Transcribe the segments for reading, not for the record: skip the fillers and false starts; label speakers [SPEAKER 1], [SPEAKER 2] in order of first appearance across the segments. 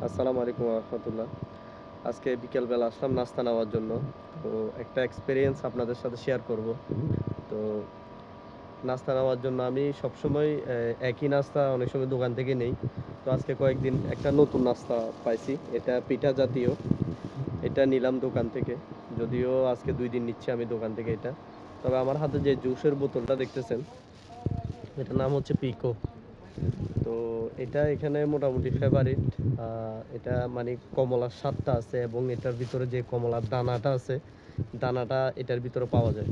[SPEAKER 1] আসসালামু আলাইকুম রহমতুল্লাহ। আজকে বিকেলবেলা আসলাম নাস্তা নেওয়ার জন্য। তো একটা এক্সপেরিয়েন্স আপনাদের সাথে শেয়ার করব। তো নাস্তা নেওয়ার জন্য আমি সবসময় একই নাস্তা অনেক সময় দোকান থেকে নেই। তো আজকে কয়েকদিন একটা নতুন নাস্তা পাইছি। এটা পিঠা জাতীয়। এটা নিলাম দোকান থেকে। যদিও আজকে ২ দিন নিচ্ছি আমি দোকান থেকে এটা। তবে আমার হাতে যে জুসের বোতলটা দেখতেছেন, এটার নাম হচ্ছে পিকো। তো এটা এখানে মোটামুটি ফেভারিট। এটা মানে কমলার স্বাদটা আছে এবং এটার ভিতরে যে কমলার দানাটা আছে, দানাটা এটার ভিতরে পাওয়া যায়।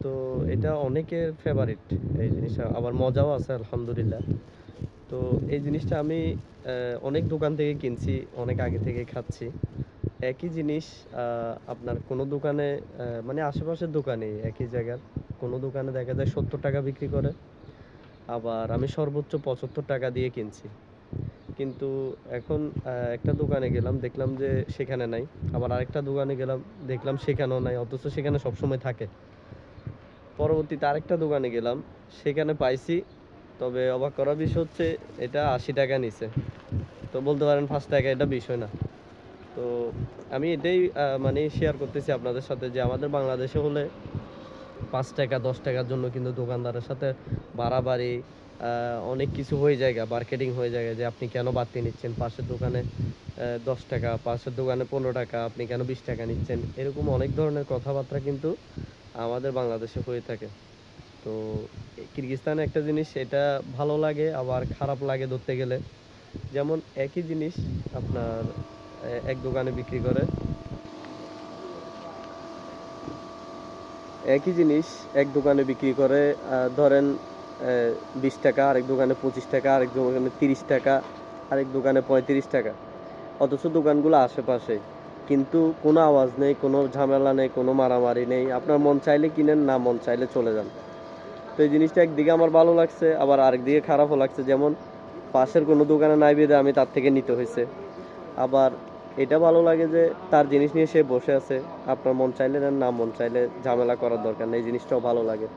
[SPEAKER 1] তো এটা অনেকের ফেভারিট এই জিনিসটা, আবার মজাও আছে আলহামদুলিল্লাহ। তো এই জিনিসটা আমি অনেক দোকান থেকে কিনছি, অনেক আগে থেকে খাচ্ছি। একই জিনিস আপনার কোনো দোকানে মানে আশেপাশের দোকানে একই জায়গার কোনো দোকানে দেখা যায় ৭০ টাকা বিক্রি করে, আবার আমি সর্বোচ্চ ৭৫ টাকা দিয়ে কিনছি। কিন্তু এখন একটা দোকানে গেলাম, দেখলাম যে সেখানে নাই। আবার আরেকটা দোকানে গেলাম, দেখলাম সেখানেও নাই, অথচ সেখানে সবসময় থাকে। পরবর্তীতে আরেকটা দোকানে গেলাম, সেখানে পাইছি। তবে অবাক করার বিষয় হচ্ছে এটা ৮০ টাকা নিছে। তো বলতে পারেন ৳৫ এটা বিষয় না। তো আমি এটাই মানে শেয়ার করতেছি আপনাদের সাথে যে আমাদের বাংলাদেশে হলে ৳৫ ৳১০ জন্য কিন্তু দোকানদারের সাথে বাড়াবাড়ি অনেক কিছু হয়ে জায়গা, মার্কেটিং হয়ে যায় যে আপনি কেন বাড়তি নিচ্ছেন? পাশের দোকানে ৳১০, পাশের দোকানে ৳১৫, আপনি কেন ৳২০ নিচ্ছেন? এরকম অনেক ধরনের কথাবার্তা কিন্তু আমাদের বাংলাদেশে হয়ে থাকে। তো কিরগিজস্তানে একটা জিনিস এটা ভালো লাগে আবার খারাপ লাগে ধরতে গেলে। যেমন একই জিনিস আপনার এক দোকানে বিক্রি করে একই জিনিস এক দোকানে বিক্রি করে ধরেন ৳২০, আরেক দোকানে ৳২৫, আরেক দোকানে ৳৩০, আরেক দোকানে ৳৩৫। অথচ দোকানগুলো আশেপাশে। কিন্তু কোনো আওয়াজ নেই, কোনো ঝামেলা নেই, কোনো মারামারি নেই। আপনার মন চাইলে কিনেন, না মন চাইলে চলে যান। তো এই জিনিসটা একদিকে আমার ভালো লাগছে, আবার আরেকদিকে খারাপও লাগছে। যেমন পাশের কোনো দোকানে নাই বিধায় আমি তার থেকে নিতে হইছে। আবার এটা ভালো লাগে যে তার জিনিস নিয়ে সে বসে আছে। আপনার মন চাইলে নেন, না মন চাইলে ঝামেলা করার দরকার নেই। এই জিনিসটাও ভালো লাগে।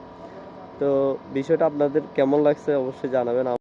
[SPEAKER 1] তো বিষয়টা আপনাদের কেমন লাগছে অবশ্যই জানাবেন।